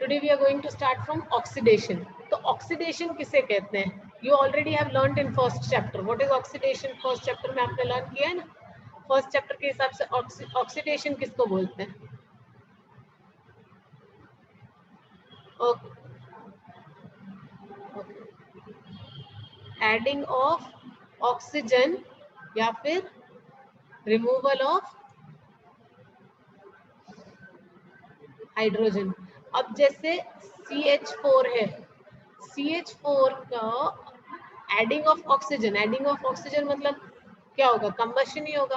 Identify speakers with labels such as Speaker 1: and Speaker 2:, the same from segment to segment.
Speaker 1: Today we are going to start from oxidation. तो oxidation किसे कहते हैं? You already have learnt in first chapter. What is oxidation? First chapter में आपने learn किया है ना? First chapter के हिसाब से oxidation किसको बोलते हैं? Okay. Adding of oxygen या फिर removal of हाइड्रोजन. अब जैसे CH4 है, CH4 का एडिंग ऑफ ऑक्सीजन मतलब क्या होगा? कंबशन ही होगा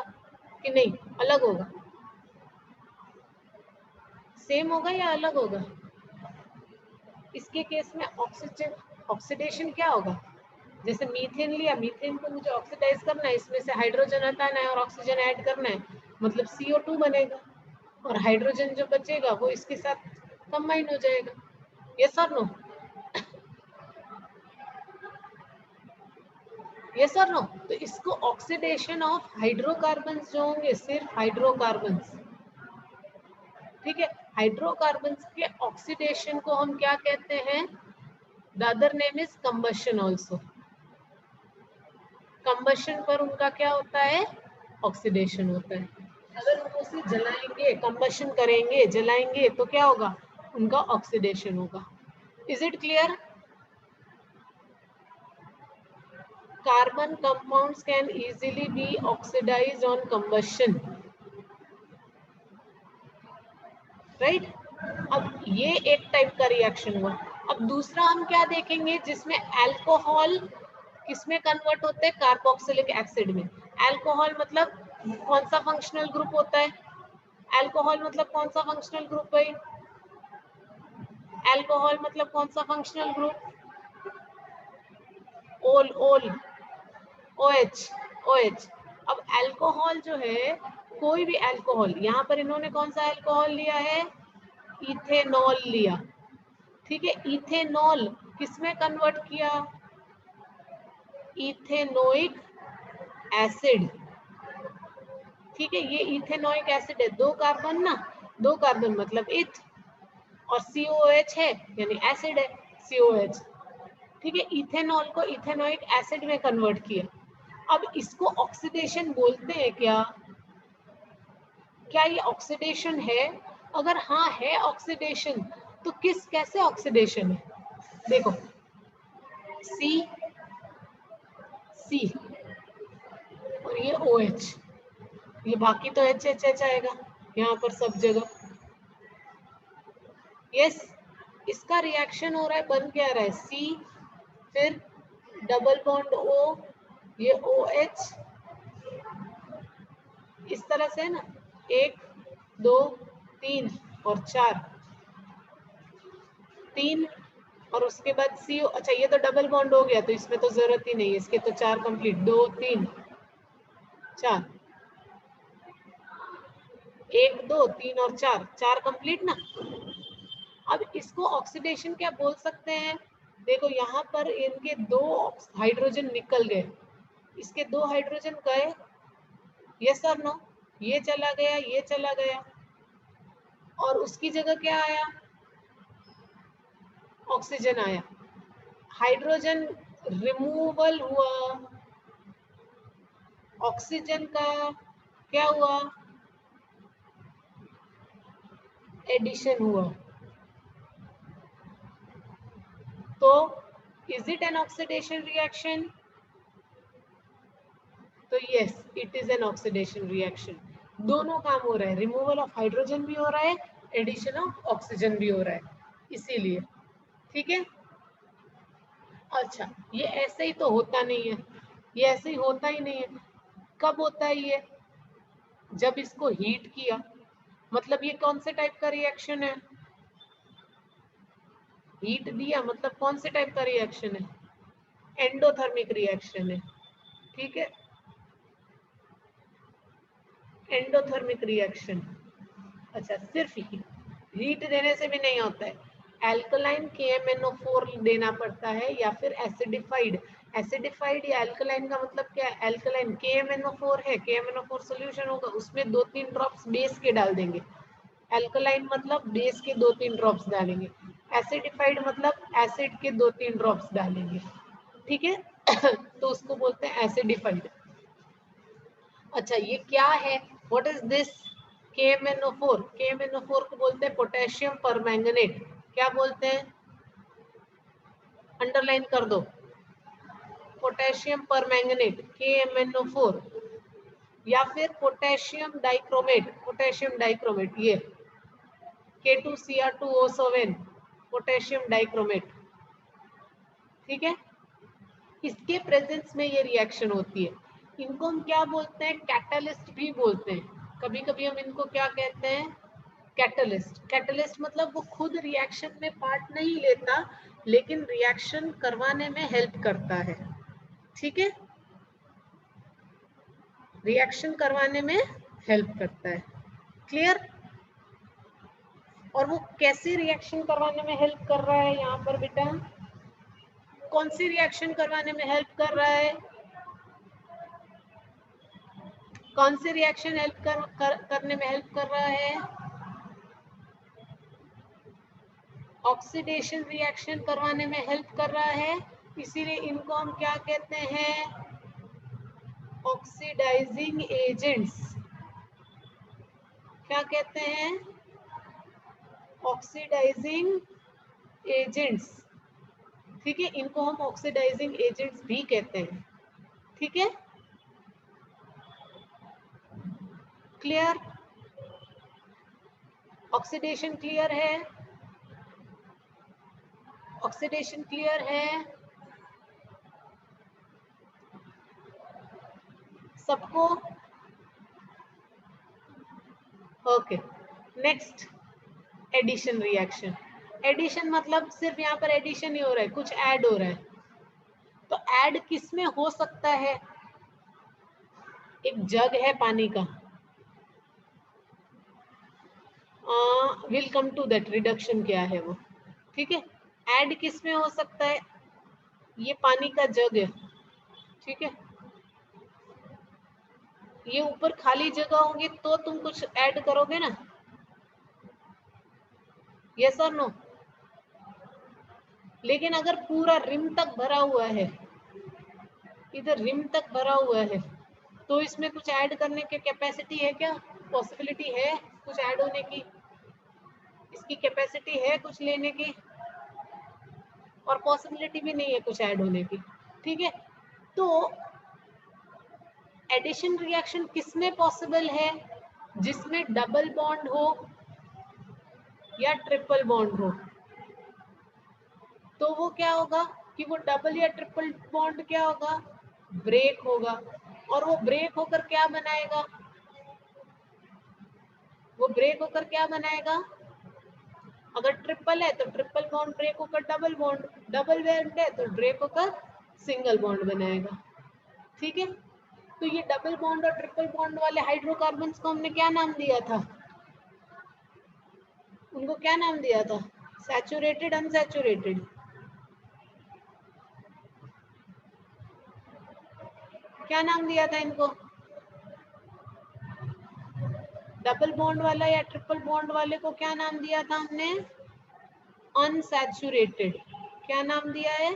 Speaker 1: कि नहीं? अलग होगा? सेम होगा या अलग होगा? इसके केस में ऑक्सीडेशन क्या होगा? जैसे मीथेन लिया, मीथेन को मुझे ऑक्सीडाइज करना है, इसमें से हाइड्रोजन हटाना है और ऑक्सीजन ऐड करना है, मतलब CO2 बनेगा और हाइड्रोजन जो बचेगा वो इसके साथ कंबाइन हो जाएगा. यस और नो? यस और नो? तो इसको ऑक्सीडेशन ऑफ हाइड्रोकार्बन्स जो होंगे, सिर्फ हाइड्रोकार्बन्स, ठीक है, हाइड्रोकार्बन्स के ऑक्सीडेशन को हम क्या कहते हैं? The other name is combustion also. Combustion पर उनका क्या होता है? ऑक्सीडेशन होता है. अगर हम उसे जलाएंगे, कंबशन करेंगे, जलाएंगे तो क्या होगा? उनका ऑक्सीडेशन होगा. Is it clear? Carbon compounds can easily be oxidized on combustion, right? अब ये एक टाइप का रिएक्शन हुआ. अब दूसरा हम क्या देखेंगे जिसमें अल्कोहल किसमें कन्वर्ट होते हैं? कार्बोक्सिलिक एसिड में. अल्कोहल मतलब कौन सा फंक्शनल ग्रुप होता है? अल्कोहल मतलब कौन सा फंक्शनल ग्रुप है? अल्कोहल मतलब कौन सा फंक्शनल ग्रुप? ओल OH. अब अल्कोहल जो है, कोई भी अल्कोहल, यहाँ पर इन्होंने कौन सा अल्कोहल लिया है? इथेनॉल लिया. ठीक है, इथेनॉल किसमें कन्वर्ट किया? Ethanoic acid. ठीक है, ये इथेनोइक एसिड है, 2 कार्बन ना, 2 कार्बन मतलब इथ, और COH है यानी एसिड है, COH. ठीक है, इथेनॉल को इथेनोइक एसिड में कन्वर्ट किया. अब इसको ऑक्सीडेशन बोलते हैं क्या? क्या ये ऑक्सीडेशन है? अगर हाँ है ऑक्सीडेशन, तो कैसे ऑक्सीडेशन है? देखो, C और ये OH, ये बाकी तो HH आएगा यहाँ पर सब जगह. यस, इसका रिएक्शन हो रहा है, बन क्या रहा है? C, फिर डबल बॉन्ड O, ये OH, इस तरह से है ना, 1 2 3 और 4, 3 और उसके बाद CO. अच्छा, ये तो डबल बॉन्ड हो गया तो इसमें तो जरूरत ही नहीं है, इसके तो 4 कंप्लीट, 2 3 4, 1 2 3 और 4, 4 कंप्लीट ना. अब इसको ऑक्सीडेशन क्या बोल सकते हैं? देखो, यहाँ पर इनके 2 हाइड्रोजन निकल गए, इसके 2 हाइड्रोजन गए. यस और नो? ये चला गया, ये चला गया, और उसकी जगह क्या आया? ऑक्सीजन आया. हाइड्रोजन रिमूवल हुआ, ऑक्सीजन का क्या हुआ? एडिशन हुआ. तो is it an oxidation reaction? तो yes, it is an oxidation reaction. दोनों काम हो रहा है, रिमूवल ऑफ हाइड्रोजन भी हो रहा है, एडिशन ऑफ ऑक्सीजन भी हो रहा है, इसीलिए. ठीक है. अच्छा, ये ऐसे ही तो होता नहीं है, ये ऐसे ही होता ही नहीं है. कब होता है ये? जब इसको हीट किया. मतलब ये कौन से टाइप का रिएक्शन है? हीट दिया मतलब कौन से टाइप का रिएक्शन है? एंडोथर्मिक रिएक्शन है. ठीक है, एंडोथर्मिक रिएक्शन. अच्छा, सिर्फ हीट देने से भी नहीं होता है, एल्कलाइन KMnO4 देना पड़ता है, या फिर एसिडिफाइड या एल्कलाइन का मतलब क्या है? एल्कलाइन KMnO4 है, KMnO4 सॉल्यूशन होगा, उसमें 2-3 ड्रॉप्स बेस के डाल देंगे. एल्कलाइन मतलब बेस के 2-3 ड्रॉप्स डालेंगे. एसिडिफाइड मतलब एसिड के 2-3 ड्रॉप्स डालेंगे, ठीक है। तो उसको बोलते हैं एसिडिफाइड। अच्छा ये क्या है, what is this? KMnO4। KMnO4 को बोलते हैं पोटेशियम परमैंगनेट। क्या बोलते हैं? अंडरलाइन कर दो, पोटेशियम परमैंगनेट KMnO4, या फिर पोटेशियम डाइक्रोमेट। पोटेशियम डाइक्रोमेट ये K2Cr2O7 पोटेशियम डाइक्रोमेट, ठीक है। इसके प्रेजेंस में ये रिएक्शन होती है। इनको हम क्या बोलते हैं? कैटलिस्ट भी बोलते हैं। कभी कभी हम इनको क्या कहते हैं? कैटलिस्ट। कैटलिस्ट मतलब वो खुद रिएक्शन में पार्ट नहीं लेता, लेकिन रिएक्शन करवाने में हेल्प करता है, ठीक है। रिएक्शन करवाने में हेल्प करता है, क्लियर। और वो कैसे रिएक्शन करवाने में हेल्प कर रहा है यहाँ पर बेटा? कौन सी रिएक्शन करवाने में हेल्प कर रहा है? कौन सी रिएक्शन करने में हेल्प कर रहा है? ऑक्सीडेशन रिएक्शन करवाने में हेल्प कर रहा है। इसीलिए इनको हम क्या कहते हैं? Oxidising agents. क्या कहते हैं? ऑक्सीडाइजिंग एजेंट्स, ठीक है। इनको हम ऑक्सीडाइजिंग एजेंट्स भी कहते हैं, ठीक है। क्लियर? ऑक्सीडेशन क्लियर है? ऑक्सीडेशन क्लियर है सबको? Okay, next addition reaction. Addition मतलब सिर्फ यहाँ पर एडिशन ही हो रहा है, कुछ ऐड हो रहा है। तो ऐड किस में हो सकता है? एक जग है पानी का, will come to that reduction क्या है वो, ठीक है। ऐड किस में हो सकता है? ये पानी का जग है, ठीक है। ये ऊपर खाली जगह होगी तो तुम कुछ ऐड करोगे ना, यस और नो? लेकिन अगर पूरा रिम तक भरा हुआ है, इधर रिम तक भरा हुआ है, तो इसमें कुछ ऐड करने की कैपेसिटी है क्या? पॉसिबिलिटी है कुछ ऐड होने की? इसकी कैपेसिटी है कुछ लेने की? और पॉसिबिलिटी भी नहीं है कुछ ऐड होने की, ठीक है। तो एडिशन रिएक्शन किसमें पॉसिबल है? जिसमें डबल बॉन्ड हो या ट्रिपल बॉन्ड हो। तो वो क्या होगा कि वो डबल या ट्रिपल बॉन्ड क्या होगा? ब्रेक होगा। और वो ब्रेक होकर क्या बनाएगा? वो ब्रेक होकर क्या बनाएगा? अगर ट्रिपल है तो ट्रिपल बॉन्ड ब्रेक होकर डबल बॉन्ड, डबल बॉन्ड है तो ब्रेक होकर सिंगल बॉन्ड बनाएगा, ठीक है। तो ये डबल बॉन्ड और ट्रिपल बॉन्ड वाले हाइड्रोकार्बन्स को हमने क्या नाम दिया था? उनको क्या नाम दिया था? Saturated, unsaturated? क्या नाम दिया था इनको? डबल बॉन्ड वाला या ट्रिपल बॉन्ड वाले को क्या नाम दिया था हमने? अनसैचुरेटेड। क्या नाम दिया है?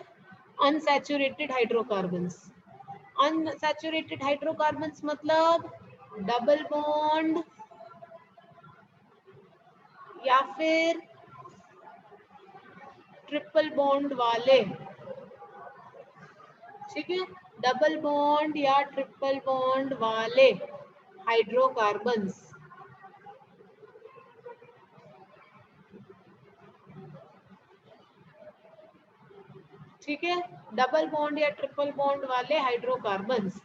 Speaker 1: Unsaturated hydrocarbons. अनसैचुरेटेड हाइड्रोकार्बन्स मतलब डबल बॉन्ड या फिर ट्रिपल बॉन्ड वाले, ठीक है। डबल बॉन्ड या ट्रिपल बॉन्ड वाले हाइड्रोकार्बन्स, ठीक है। डबल बॉन्ड या ट्रिपल बॉन्ड वाले हाइड्रोकार्बन्स।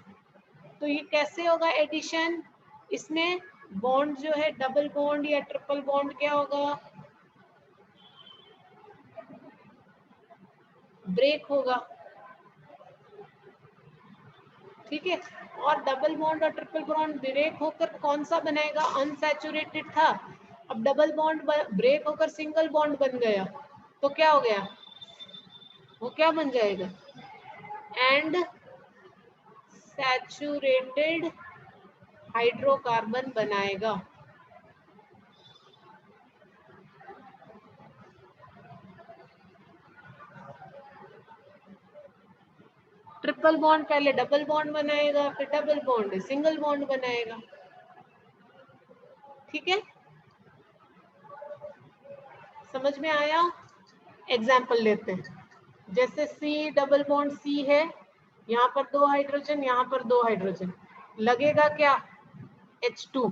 Speaker 1: तो ये कैसे होगा एडिशन? इसमें बॉन्ड जो है डबल बॉन्ड या ट्रिपल बॉन्ड क्या होगा? ब्रेक होगा, ठीक है। और डबल बॉन्ड और ट्रिपल बॉन्ड ब्रेक होकर कौन सा बनेगा? अनसैचुरेटेड था, अब डबल बॉन्ड ब्रेक होकर सिंगल बॉन्ड बन गया, तो क्या हो गया? वो क्या बन जाएगा? एंड सैचुरेटेड हाइड्रोकार्बन बनाएगा, ट्रिपल बॉन्ड पहले डबल बॉन्ड बनाएगा, फिर डबल बॉन्ड सिंगल बॉन्ड बनाएगा। ठीक है, समझ में आया? एग्जाम्पल लेते हैं, जैसे C डबल बॉन्ड C है, यहाँ पर 2 हाइड्रोजन, यहाँ पर 2 हाइड्रोजन, लगेगा क्या? H2।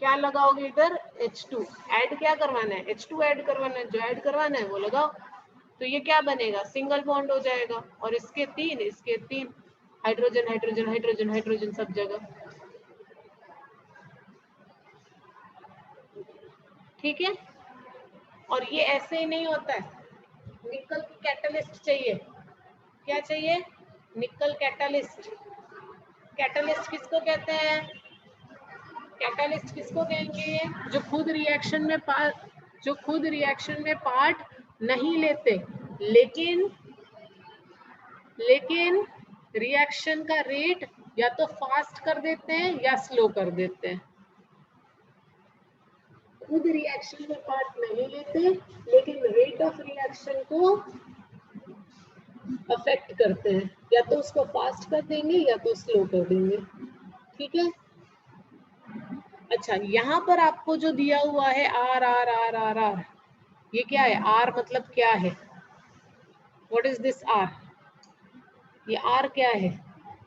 Speaker 1: क्या लगाओगे इधर? H2। ऐड क्या करवाना है? H2 ऐड करवाना है, जो ऐड करवाना है वो लगाओ। तो ये क्या बनेगा? सिंगल बॉन्ड हो जाएगा। और इसके 3, इसके 3, हाइड्रोजन हाइड्रोजन हाइड्रोजन हाइड्रोजन सब जगह। ठीक है, और ये ऐसे ही नहीं होता है, निकल की कैटलिस्ट चाहिए। क्या चाहिए? निकल कैटलिस्ट। कैटलिस्ट किसको कहते हैं? कैटलिस्ट किसको कहेंगे? जो खुद रिएक्शन में पार्ट नहीं लेते, लेकिन रिएक्शन का रेट या तो फास्ट कर देते हैं या स्लो कर देते हैं। खुद रिएक्शन में पार्ट नहीं लेते, लेकिन रेट ऑफ रिएक्शन को अफेक्ट करते हैं, या तो उसको फास्ट कर देंगे या तो स्लो कर देंगे। ठीक है, अच्छा, यहाँ पर आपको जो दिया हुआ है R R R R R, ये क्या है? आर मतलब क्या है? What is this R? ये आर क्या है?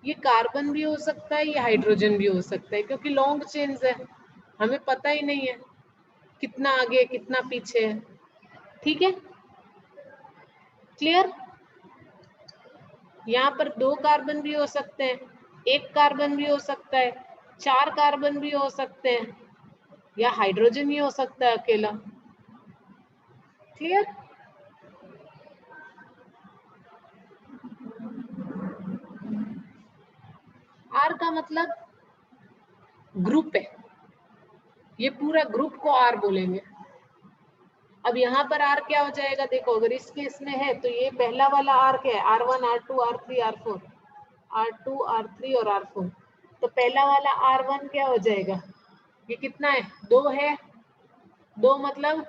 Speaker 1: ये कार्बन भी हो सकता है, ये हाइड्रोजन भी हो सकता है, क्योंकि लॉन्ग चेन्स है, हमें पता ही नहीं है कितना आगे कितना पीछे है। ठीक है, क्लियर? यहाँ पर 2 कार्बन भी हो सकते हैं, 1 कार्बन भी हो सकता है, 4 कार्बन भी हो सकते हैं, या हाइड्रोजन ही हो सकता है अकेला। क्लियर? आर का मतलब ग्रुप है, ये पूरा ग्रुप को आर बोलेंगे। अब यहाँ पर आर क्या हो जाएगा? देखो, अगर इस केस में है तो ये पहला वाला आर क्या है? R1 R2 R3 R4, R2 R3 और R4। तो पहला वाला R1 क्या हो जाएगा? ये कितना है? 2 है, 2 मतलब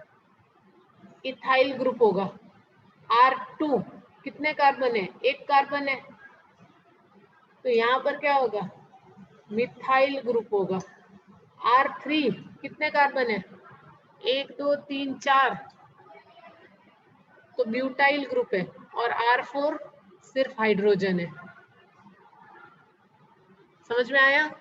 Speaker 1: इथाइल ग्रुप होगा। R2 कितने कार्बन है? 1 कार्बन है, तो यहाँ पर क्या होगा? मिथाइल ग्रुप होगा। R3 कितने कार्बन है? 1 2 3 4, तो ब्यूटाइल ग्रुप है। और R4 सिर्फ हाइड्रोजन है। समझ में आया?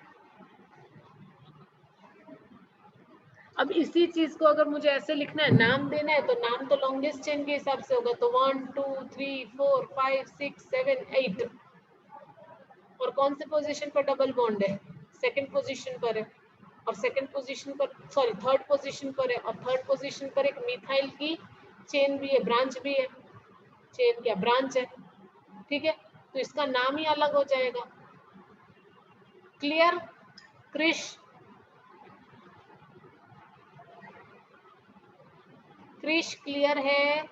Speaker 1: अब इसी चीज को अगर मुझे ऐसे लिखना है, नाम देना है, तो नाम तो लॉन्गेस्ट चेन के हिसाब से होगा, तो 1 2 3 4 5 6 7 8। और कौन से पोजीशन पर डबल बॉन्ड है? सेकंड पोजीशन पर है। और सेकंड पोजीशन पर, सॉरी, थर्ड पोजीशन पर है, और थर्ड पोजीशन पर एक मिथाइल की चेन भी है, ब्रांच भी है। चेन क्या? ब्रांच है। ठीक है, तो इसका नाम ही अलग हो जाएगा। क्लियर? क्रिश क्लियर है?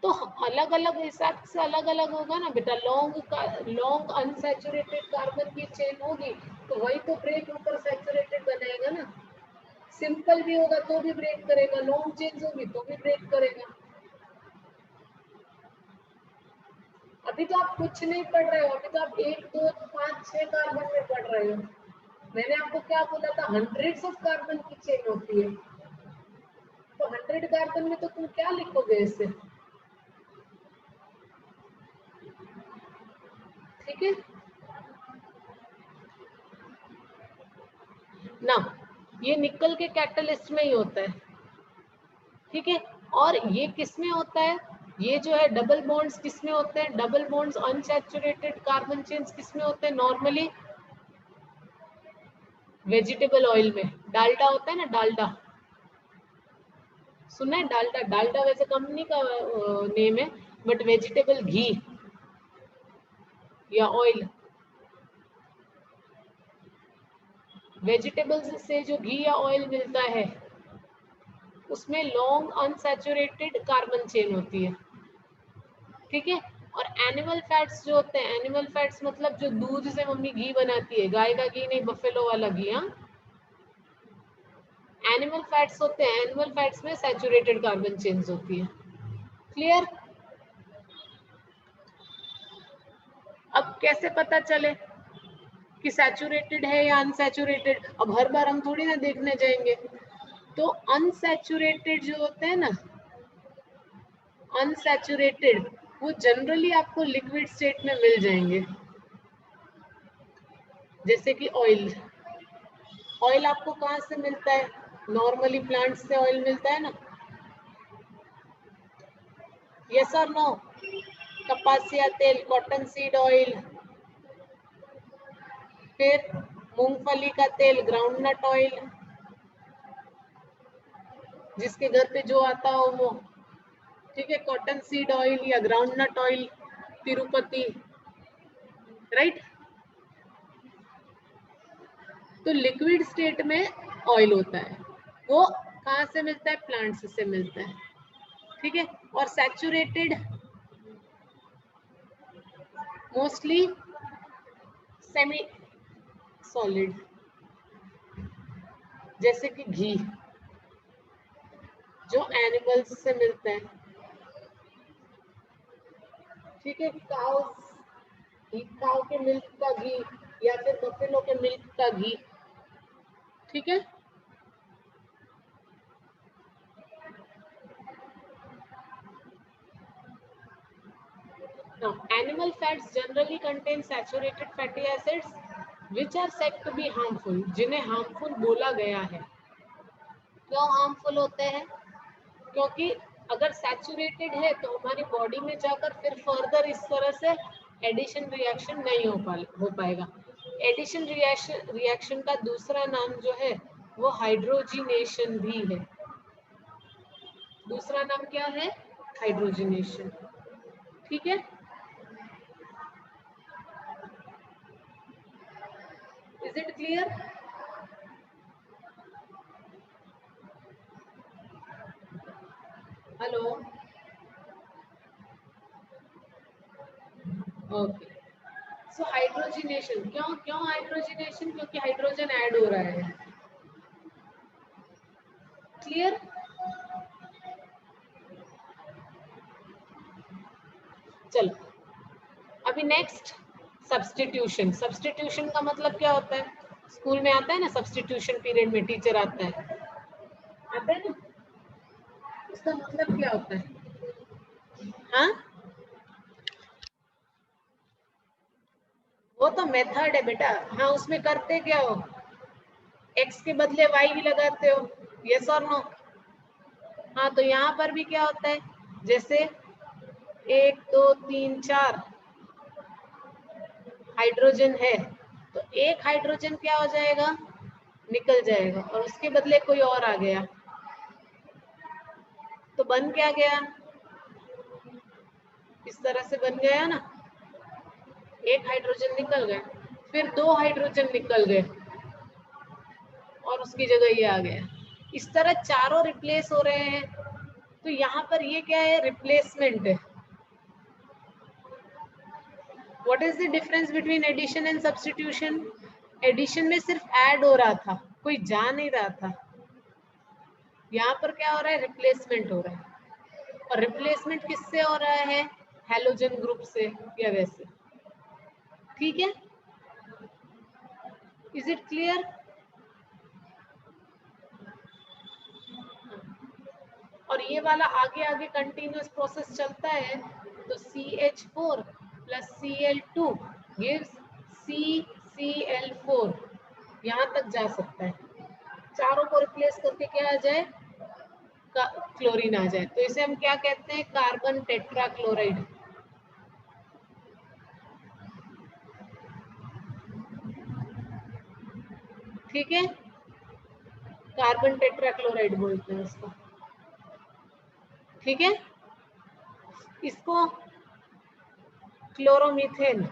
Speaker 1: तो अलग अलग हिसाब से अलग अलग होगा ना बेटा। लॉन्ग अनसैचुरेटेड कार्बन की चेन होगी तो वही तो ब्रेक होकर सैचुरेटेड बनाएगा ना। सिंपल भी होगा तो भी ब्रेक करेगा, लॉन्ग चेन होगी तो भी ब्रेक करेगा। अभी तो आप कुछ नहीं पढ़ रहे हो, अभी तो आप 1 2 5 6 कार्बन में पढ़ रहे हो। मैंने आपको क्या बोला था? हंड्रेड्स ऑफ कार्बन की चेन होती है, तो 100 कार्बन में तो तुम क्या लिखोगे इससे? ठीक है ना, ये निकल के कैटलिस्ट में ही होता है। ठीक है, और ये किस में होता है? ये जो है डबल बॉन्ड्स किस में होते हैं? Double bonds unsaturated carbon chains किस में होते हैं नॉर्मली? वेजिटेबल ऑयल में। डालडा होता है ना, डालडा सुना है? डालडा, डालडा वैसे कंपनी का नेम है, बट वेजिटेबल घी या ऑयल, वेजिटेबल्स से जो घी या ऑयल मिलता है उसमें लॉन्ग अनसैचुरेटेड कार्बन चेन होती है। ठीक है, और एनिमल फैट्स जो होते हैं, एनिमल फैट्स मतलब जो दूध से मम्मी घी बनाती है, गाय का घी नहीं, बफेलो वाला घी। हाँ, एनिमल फैट्स होते हैं, एनिमल फैट्स में सैचुरेटेड कार्बन चेन्स होती है। क्लियर? अब कैसे पता चले कि सैचुरेटेड है या अनसैचुरेटेड? अब हर बार हम थोड़ी ना देखने जाएंगे। तो अनसैचुरेटेड जो होते हैं ना, अनसैचुरेटेड, वो जनरली आपको लिक्विड स्टेट में मिल जाएंगे। जैसे कि ऑयल, ऑयल आपको कहाँ से मिलता है? नॉर्मली प्लांट से ऑयल मिलता है ना, यस और नो? कपासिया तेल, कॉटन सीड ऑयल, फिर मूंगफली का तेल, ग्राउंडनट ऑयल, जिसके घर पे जो आता हो वो, ठीक है, कॉटन सीड ऑयल या ग्राउंडनट ऑयल, तिरुपति, राइट? तो लिक्विड स्टेट में ऑयल होता है, वो कहाँ से मिलता है? प्लांट्स से मिलता है, ठीक है। और सैचुरेटेड मोस्टली सेमी सॉलिड, जैसे कि घी जो एनिमल्स से मिलता है, ठीक है, काउ के मिल्क का घी या फिर बफेलो के मिल्क का घी, ठीक है। Now, animal fats generally contain saturated fatty acids which are said to be harmful, जिन्हें harmful बोला गया है। क्यों harmful होते हैं? क्योंकि अगर सैचुरेटेड है तो हमारी बॉडी में जाकर फिर फर्दर इस तरह से एडिशन रिएक्शन नहीं हो पाएगा। एडिशन रिएक्शन का दूसरा नाम जो है वो हाइड्रोजिनेशन भी है। दूसरा नाम क्या है? हाइड्रोजिनेशन, ठीक है। Is it clear? Hello, okay. So hydrogenation, क्यों हाइड्रोजिनेशन? क्योंकि हाइड्रोजन ऐड हो रहा है। क्लियर? चलो अभी नेक्स्ट, सब्स्टिट्यूशन। सब्स्टिट्यूशन का मतलब क्या होता है? स्कूल में आता है ना, सब्स्टिट्यूशन पीरियड में टीचर आता है ना? उसका मतलब क्या होता है? हाँ, वो तो मेथड है बेटा। हाँ, उसमें करते क्या हो? एक्स के बदले वाई भी लगाते हो, यस और नो? हाँ, तो यहाँ पर भी क्या होता है? जैसे 1 2 3 4 हाइड्रोजन है, तो एक हाइड्रोजन क्या हो जाएगा? निकल जाएगा, और उसके बदले कोई और आ गया, तो बन क्या गया? इस तरह से बन गया ना, एक हाइड्रोजन निकल गए, फिर 2 हाइड्रोजन निकल गए, और उसकी जगह ये आ गया। इस तरह चारों रिप्लेस हो रहे हैं। तो यहाँ पर ये क्या है? रिप्लेसमेंट है। What is the difference between addition and substitution? Addition में सिर्फ ऐड हो रहा था, कोई जा नहीं रहा था। यहाँ पर क्या हो रहा है? रिप्लेसमेंट हो रहा है। और रिप्लेसमेंट किससे हो रहा है? हैलोजन ग्रुप से या वैसे, ठीक है। Is it clear? और ये वाला आगे आगे कंटिन्यूअस प्रोसेस चलता है, तो CH4 plus Cl2 gives CCl4, यहाँ तक जा सकता है। चारों को रिप्लेस करके क्या आ जाए? क्लोरीन आ जाए। तो इसे हम क्या कहते हैं? कार्बन टेट्राक्लोराइड, ठीक है। कार्बन टेट्राक्लोराइड बोलते हैं इसको, ठीक है। इसको क्लोरोमीथेन,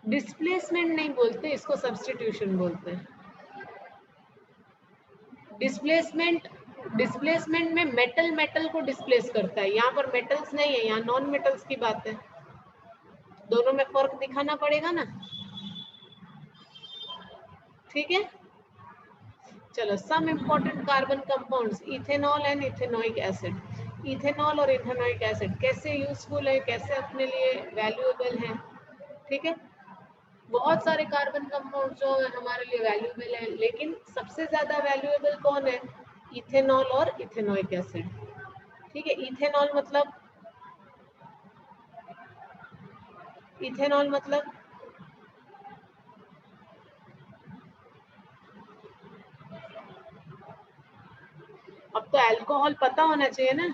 Speaker 1: डिस्प्लेसमेंट नहीं बोलते इसको, सब्स्टिट्यूशन बोलते हैं। डिस्प्लेसमेंट में मेटल मेटल को डिस्प्लेस करता है, यहाँ पर मेटल्स नहीं है, यहाँ नॉन मेटल्स की बात है। दोनों में फर्क दिखाना पड़ेगा ना। ठीक है, चलो some important carbon compounds ethanol and ethanoic acid. Ethanol और इथेनोइक एसिड कैसे यूजफुल है, कैसे अपने लिए वैल्यूएबल है। ठीक है, बहुत सारे कार्बन कंपाउंड जो है हमारे लिए वैल्यूएबल है, लेकिन सबसे ज्यादा वैल्यूएबल कौन है, इथेनॉल और इथेनोइक एसिड। ठीक है, इथेनॉल मतलब, इथेनॉल मतलब अब तो अल्कोहल पता होना चाहिए ना,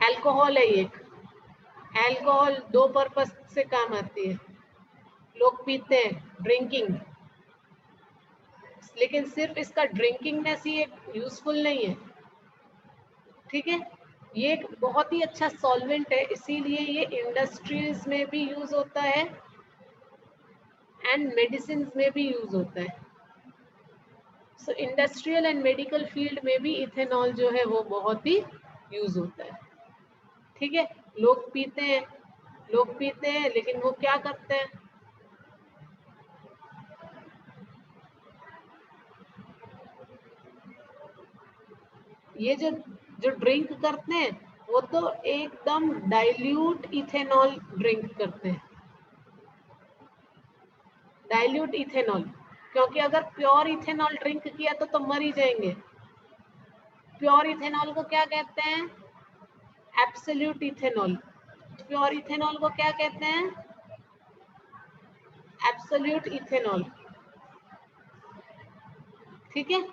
Speaker 1: अल्कोहल है ये। अल्कोहल दो पर्पस से काम आती है, लोग पीते हैं, ड्रिंकिंग, लेकिन सिर्फ इसका ड्रिंकिंगनेस ही एक यूजफुल नहीं है। ठीक है, ये एक बहुत ही अच्छा सॉल्वेंट है, इसीलिए ये इंडस्ट्रीज में भी यूज होता है एंड मेडिसिन में भी यूज होता है। सो इंडस्ट्रियल एंड मेडिकल फील्ड में भी इथेनॉल जो है वो बहुत ही यूज होता है। ठीक है, लोग पीते हैं, लोग पीते हैं, लेकिन वो क्या करते हैं, ये जो जो ड्रिंक करते हैं वो तो एकदम डाइल्यूट इथेनॉल ड्रिंक करते हैं, डाइल्यूट इथेनॉल। क्योंकि अगर प्योर इथेनॉल ड्रिंक किया तो मर ही जाएंगे। प्योर इथेनॉल को क्या कहते हैं, एब्सोल्यूट इथेनॉल। प्योर इथेनॉल को क्या कहते हैं, एब्सोल्यूट इथेनॉल। ठीक है,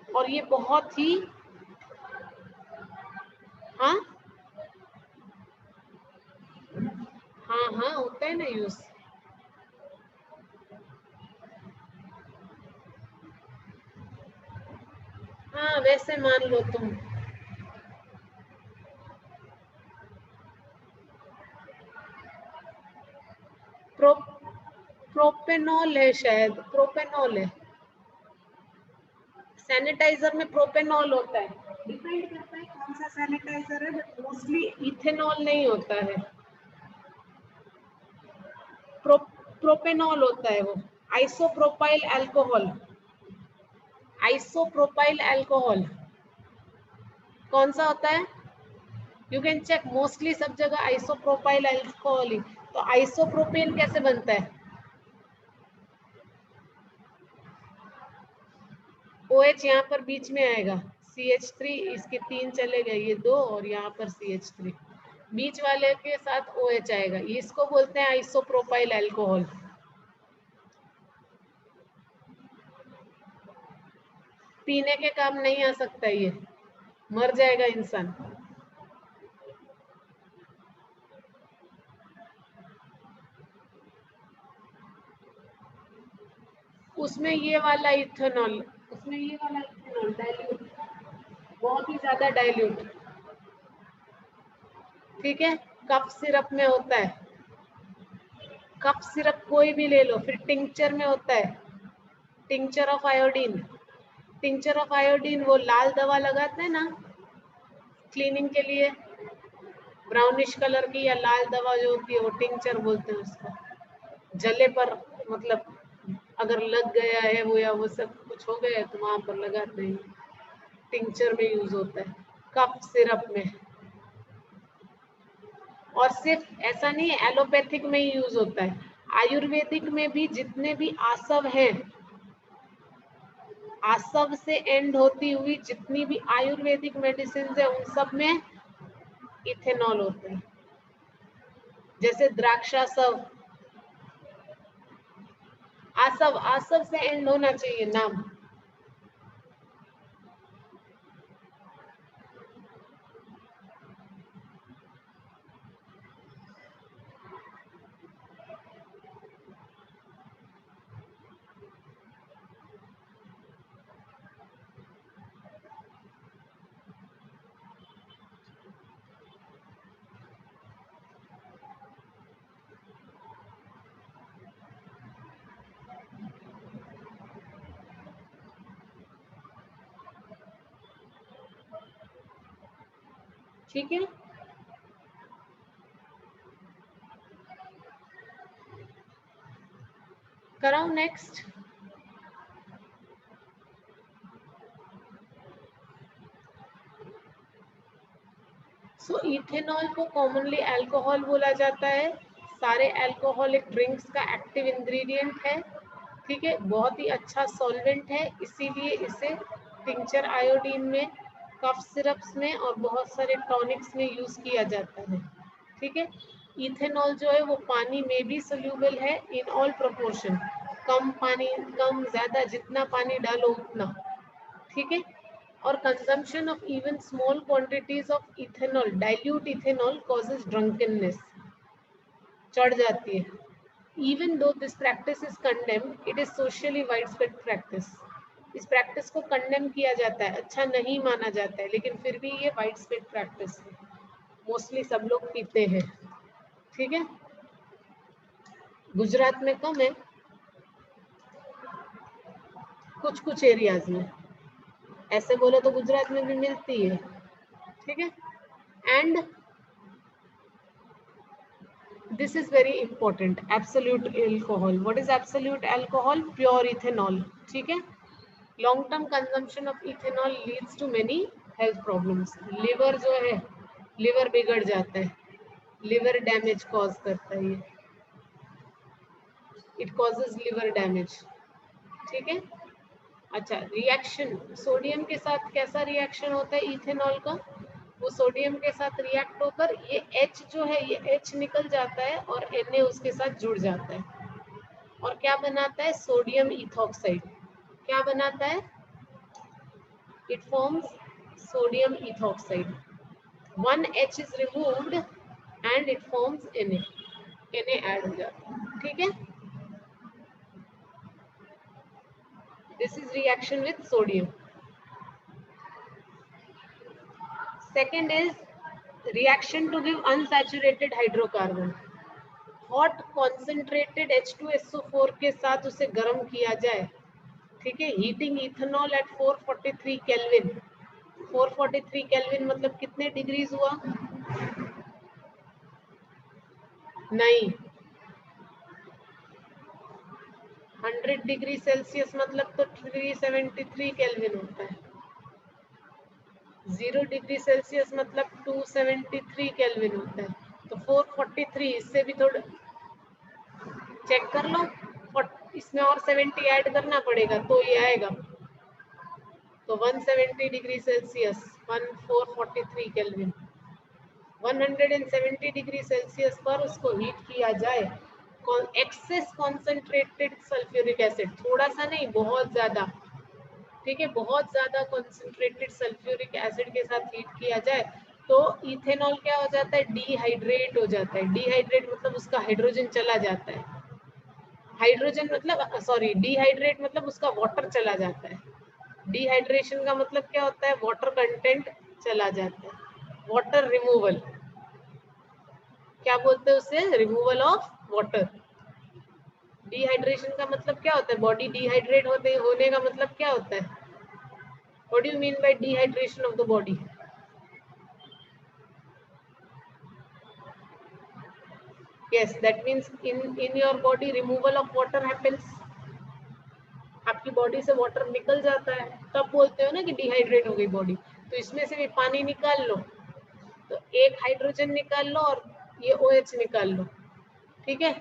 Speaker 1: और ये बहुत ही, हाँ हाँ हाँ होता है ना यूज। हाँ वैसे मान लो तुम, प्रो प्रोपेनॉल है, शायद प्रोपेनॉल है, सैनिटाइजर में प्रोपेनॉल होता है, डिपेंड करता है कौन सा सैनिटाइजर है, बट मोस्टली इथेनॉल नहीं होता है, प्रोपेनॉल होता है वो। आइसोप्रोपाइल अल्कोहल, आइसोप्रोपाइल अल्कोहल कौन सा होता है, यू कैन चेक, मोस्टली सब जगह आइसोप्रोपाइल अल्कोहल ही। तो आइसोप्रोपेन कैसे बनता है, OH यहाँ पर बीच में आएगा, CH3, इसके 3 चले गए, ये 2 और यहाँ पर CH3, बीच वाले के साथ OH आएगा, इसको बोलते हैं आइसोप्रोपाइल अल्कोहल। पीने के काम नहीं आ सकता, ये मर जाएगा इंसान। उसमें ये वाला इथेनॉल, उसमें ये वाला इथेनॉल डाइल्यूट, बहुत ही ज्यादा डाइल्यूट। ठीक है, कफ सिरप में होता है, कफ सिरप कोई भी ले लो, फिर टिंचर में होता है, tincture of iodine. Tincture of iodine वो लाल दवा लगाते हैं ना क्लीनिंग के लिए, ब्राउनिश कलर की या लाल दवा जो होती है वो टिंचर बोलते हैं उसको। जले पर, मतलब अगर लग गया है वो या वो सब कुछ हो गया है तो वहां पर लगाते हैं, टिंचर में यूज होता है, कफ सिरप में। और सिर्फ ऐसा नहीं है एलोपैथिक में ही यूज होता है, आयुर्वेदिक में भी जितने भी आसव हैं, आसव से एंड होती हुई जितनी भी आयुर्वेदिक मेडिसिन है उन सब में इथेनॉल होता है, जैसे द्राक्षासव, आसव, आसव से एंड होना चाहिए नाम। ठीक है, कराओ नेक्स्ट। सो इथेनॉल को कॉमनली अल्कोहल बोला जाता है। सारे अल्कोहलिक ड्रिंक्स का एक्टिव इंग्रेडिएंट है। ठीक है, बहुत ही अच्छा सॉल्वेंट है, इसीलिए इसे टिंचर आयोडीन में, कफ सिरप्स में और बहुत सारे टॉनिक्स में यूज किया जाता है। ठीक है, इथेनॉल जो है वो पानी में भी सोल्यूबल है इन ऑल प्रोपोर्शन। कम पानी, कम ज्यादा, जितना पानी डालो उतना। ठीक है, और consumption of even small quantities of ethanol, dilute ethanol causes drunkenness, चढ़ जाती है। Even though this practice is condemn, it is socially widespread practice. इस प्रैक्टिस को कंडेम किया जाता है, अच्छा नहीं माना जाता है, लेकिन फिर भी ये वाइडस्प्रेड प्रैक्टिस है, मोस्टली सब लोग पीते हैं। ठीक है, गुजरात में कम है, कुछ कुछ एरियाज में, ऐसे बोले तो गुजरात में भी मिलती है। ठीक है, and this is very important, absolute alcohol. What is absolute alcohol? Pure ethanol. ठीक है, long term consumption of ethanol leads to many health problems. liver जो है, liver बिगड़ जाता है, liver damage cause करता है ये, it causes liver damage. ठीक है, अच्छा, रिएक्शन सोडियम के साथ कैसा रिएक्शन होता है इथेनॉल का? वो सोडियम के साथ रिएक्ट होकर ये H जो है, ये H निकल जाता है और Na उसके साथ जुड़ जाता है, और क्या बनाता है? Sodium ethoxide. क्या बनाता है? It forms sodium ethoxide. One H is removed and it forms Na, Na add हो जाता है। ठीक है, this is reaction with sodium. Second is reaction to give unsaturated hydrocarbon. Hot concentrated H2SO4 के साथ उसे गर्म किया जाए। ठीक है, heating ethanol at 443 kelvin. 443 kelvin मतलब कितने डिग्रीज हुआ? नहीं, 100 डिग्री सेल्सियस मतलब तो 373 केल्विन होता है। 0 डिग्री सेल्सियस मतलब 273 केल्विन होता है। तो 443, इससे भी थोड़ा चेक कर लो, इसमें और 70 ऐड करना पड़ेगा तो ये आएगा। तो 170 degree Celsius 1443 kelvin, 170 degree Celsius पर उसको हीट किया जाए। एक्सेस कॉन्सेंट्रेटेड सल्फ्यूरिक एसिड, थोड़ा सा नहीं, बहुत ज्यादा। ठीक है, बहुत ज्यादा कॉन्सेंट्रेटेड सल्फ्यूरिक एसिड के साथ हीट किया जाए तो इथेनॉल क्या हो जाता है? डिहाइड्रेट हो जाता है। डिहाइड्रेट मतलब उसका हाइड्रोजन चला जाता है। हाइड्रोजन मतलब, सॉरी, डिहाइड्रेट मतलब उसका वाटर चला जाता है। डिहाइड्रेशन का मतलब क्या होता है? वाटर कंटेंट चला जाता है, वाटर रिमूवल। क्या बोलते हैं उसे? Removal of water. डिहाइड्रेशन का मतलब क्या होता है? बॉडी डिहाइड्रेट होने का मतलब क्या होता है? What do you mean bye dehydration of the body? yes, that means in your body removal of water happens. आपकी बॉडी से वाटर निकल जाता है, तब बोलते हो ना कि डिहाइड्रेट हो गई बॉडी। तो इसमें से भी पानी निकाल लो, तो एक हाइड्रोजन निकाल लो और ये OH निकाल लो। ठीक है,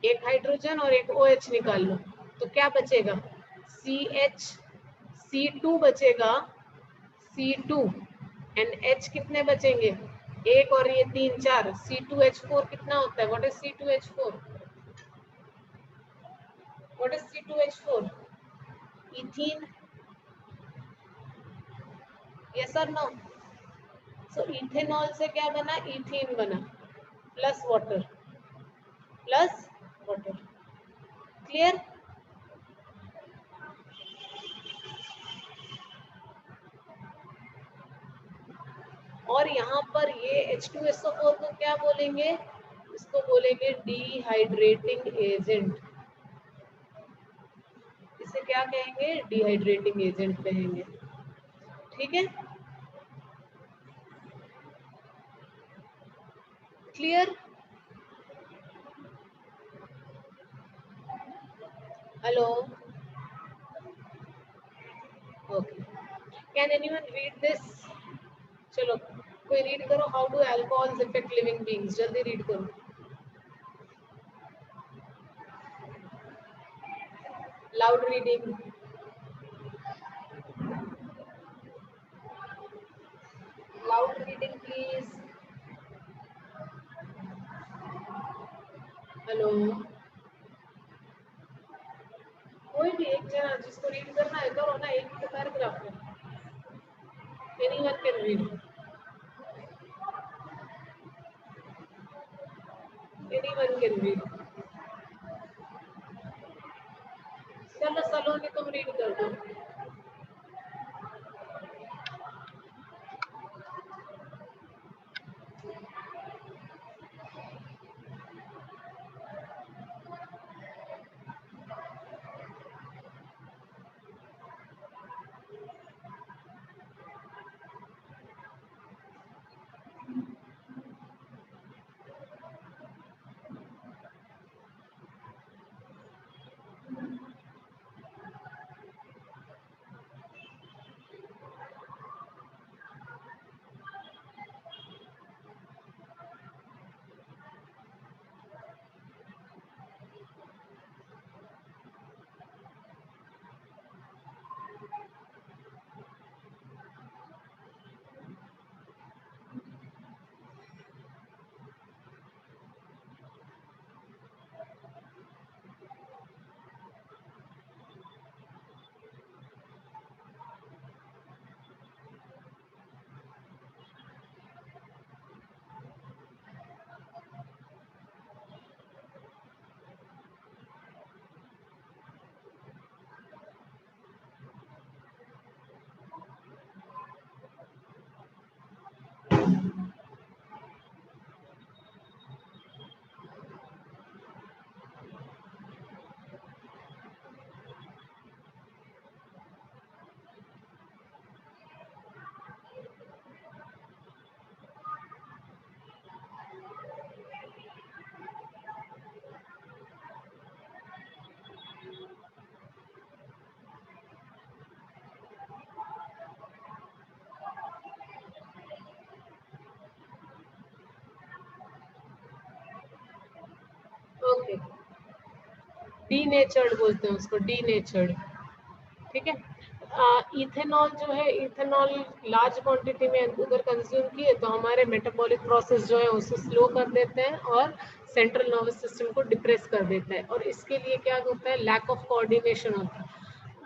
Speaker 1: एक हाइड्रोजन और एक OH निकाल लो, तो क्या बचेगा? CH, C2 बचेगा, C2 एंड H कितने बचेंगे? एक और ये 3 4, C2H4 कितना होता है? What is C2H4? What is C2H4? Ethene, yes और नो? सो इथेनॉल से क्या बना? इथीन बना, plus water, plus water. Clear? और यहाँ पर ये H2SO4 को क्या बोलेंगे? इसको बोलेंगे डिहाइड्रेटिंग एजेंट। इसे क्या कहेंगे? डिहाइड्रेटिंग एजेंट कहेंगे। ठीक है, clear? Hello, okay, can anyone read this? चलो कोई रीड करो, how do alcohols effect living beings, जल्दी रीड करो। Loud reading, loud reading please. Hello, कोई भी एक जना जिसको रीड करना है करो ना, एक ही पैराग्राफ में। Anyone can read, anyone can read. चलो सलोनी तुम रीड कर दो। ओके, डीनेचर्ड बोलते हैं उसको, डीनेचर्ड। ठीक है। इथेनॉल जो है, इथेनॉल लार्ज क्वांटिटी में अगर कंज्यूम किए तो हमारे मेटाबॉलिक प्रोसेस जो है उसे स्लो कर देते हैं और सेंट्रल नर्वस सिस्टम को डिप्रेस कर देता है। और इसके लिए क्या होता है, लैक ऑफ कोऑर्डिनेशन होता है,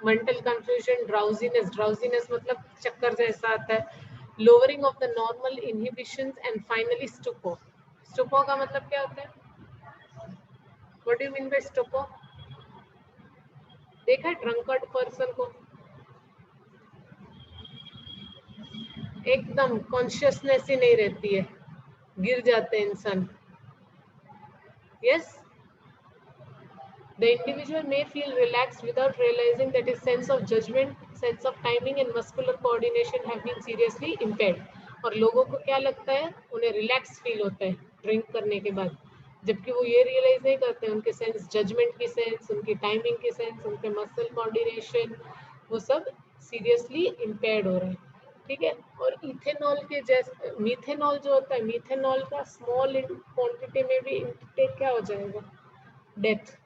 Speaker 1: मेंटल कंफ्यूजन, ड्राउजीनेस, ड्राउजीनेस मतलब चक्कर जैसा आता है, lowering of the normal inhibitions and finally stupor. Stupor का मतलब क्या होता है? What do you mean by stupor? देखा है ड्रंकर्ड पर्सन को, एकदम कॉन्शियसनेस ही नहीं रहती है, गिर जाते हैं इंसान। Yes, the individual may feel relaxed without realizing that his sense of judgment, sense of timing and muscular coordination have been seriously impaired. और लोगों को क्या लगता है, उन्हें रिलैक्स फील होता है ड्रिंक करने के बाद, जबकि वो ये रियलाइज नहीं करते उनके सेंस, जजमेंट की सेंस, उनकी टाइमिंग की सेंस, उनके मसल कोऑर्डिनेशन, वो सब सीरियसली इम्पेयर्ड हो रहे हैं। ठीक है। और इथेनॉल के जैसे मीथेनॉल जो होता है, मीथेनॉल का स्मॉल क्वांटिटी में भी इंटेक क्या हो जाएगा, डेथ।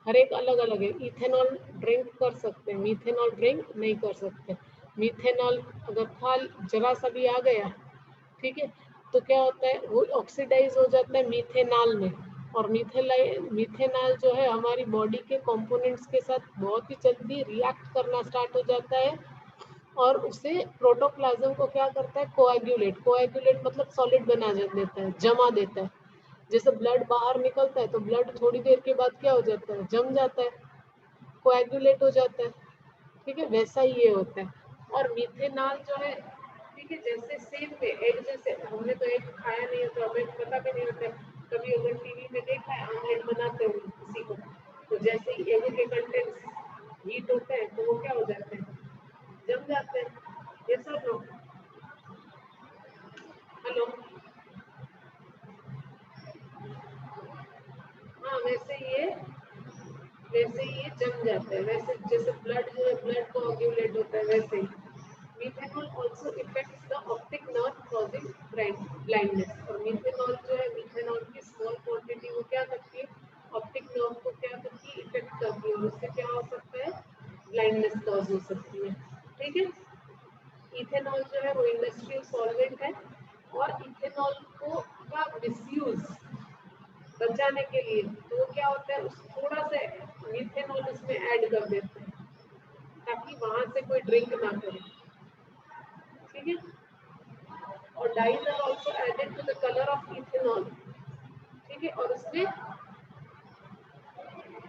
Speaker 1: हर एक अलग अलग है। इथेनॉल ड्रिंक कर सकते हैं, मीथेनॉल ड्रिंक नहीं कर सकते। मीथेनॉल अगर खा जरा सा भी आ गया, ठीक है, तो क्या होता है, वो ऑक्सीडाइज हो जाता है मीथेनॉल में। और मीथेनॉल जो है हमारी बॉडी के कंपोनेंट्स के साथ बहुत ही जल्दी रिएक्ट करना स्टार्ट हो जाता है और उसे प्रोटोप्लाज्म को क्या करता है, कोएगुलेट, कोएगुलेट मतलब सॉलिड बना देता है, जमा देता है। जैसे ब्लड बाहर निकलता है तो ब्लड थोड़ी देर के बाद क्या हो जाता है, जम जाता है, कोएगुलेट हो जाता है। ठीक है, वैसा ही ये होता है। और मीथेनॉल जो है, ठीक है, जैसे सेम पे एग, जैसे हमने तो एग खाया नहीं है तो हमें पता भी नहीं होता है। कभी अगर टीवी में देखा है ऑमलेट बनाते हुए किसी को, तो जैसे ही एग के कंटेंट्स हीट होते हैं तो वो क्या हो जाते हैं, जम जाते हैं। ये सब लोग, हेलो, हाँ वैसे वैसे ही ये जम जाता है, वैसे जैसे ब्लड जो है ब्लड कोआगुलेट होता है वैसे ही। Methanol also affects the optic nerve causing blindness. और मिथेनॉल जो है, मिथेनॉल की स्मॉल क्वांटिटी वो क्या करती है, ऑप्टिक नर्व को क्या करती है, इफेक्ट करती है, और उससे क्या हो सकता है, ब्लाइंडनेस कॉज हो सकती है। ठीक है। इथेनॉल जो है वो इंडस्ट्रियल सॉल्वेंट है, और इथेनॉल को का मिसयूज बचाने के लिए तो वो क्या होता है, उस थोड़ा सा मिथेनॉल उसमें ऐड कर देते हैं ताकि वहां से कोई ड्रिंक ना करे। ठीक है। और dyes are also added to the colour of ethanol. ठीक है। और उसमें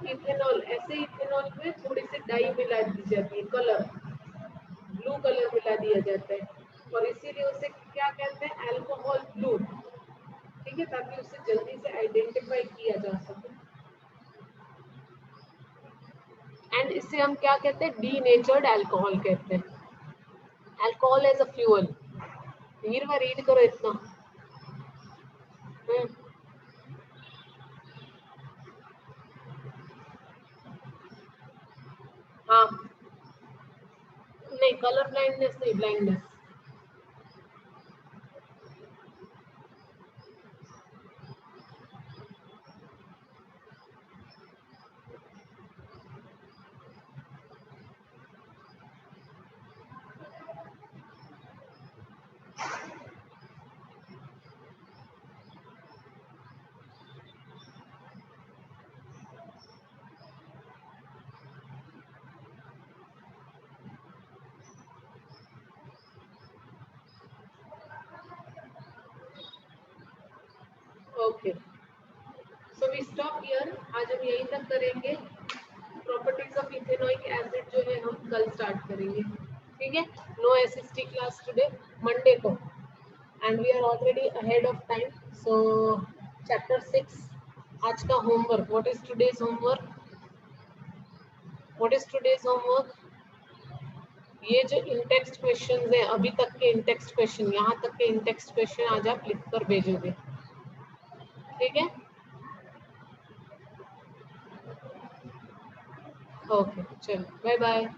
Speaker 1: इथेनॉल, ऐसे इथेनॉल में थोड़ी सी डाई मिला दी जाती है, कलर ब्लू कलर मिला दिया जाता है, और इसीलिए उसे क्या कहते हैं, अल्कोहल ब्लू। ठीक है, ताकि उसे जल्दी से आइडेंटिफाई किया जा सके। एंड इसे हम क्या कहते हैं, डीनेचर्ड अल्कोहल कहते हैं। Alcohol as a fuel. Neerava read करो इतना। हाँ, नहीं कलर ब्लाइंडनेस नहीं, blindness. Okay, so we stop here. आज हम यहीं तक करेंगे। प्रॉपर्टीज ऑफ इथेनोइक एसिड जो है हम कल स्टार्ट करेंगे। ठीक है। No SST class today, Monday को, and we are already ahead of time. So chapter 6 आज का homework. What is today's homework? What is today's homework? ये जो इनटेक्स्ट क्वेश्चंस हैं, अभी तक के इनटेक्स्ट क्वेश्चन, यहाँ तक के इनटेक्स्ट क्वेश्चन आज आप लिख कर भेजोगे। ठीक है। ओके, चलो बाय बाय।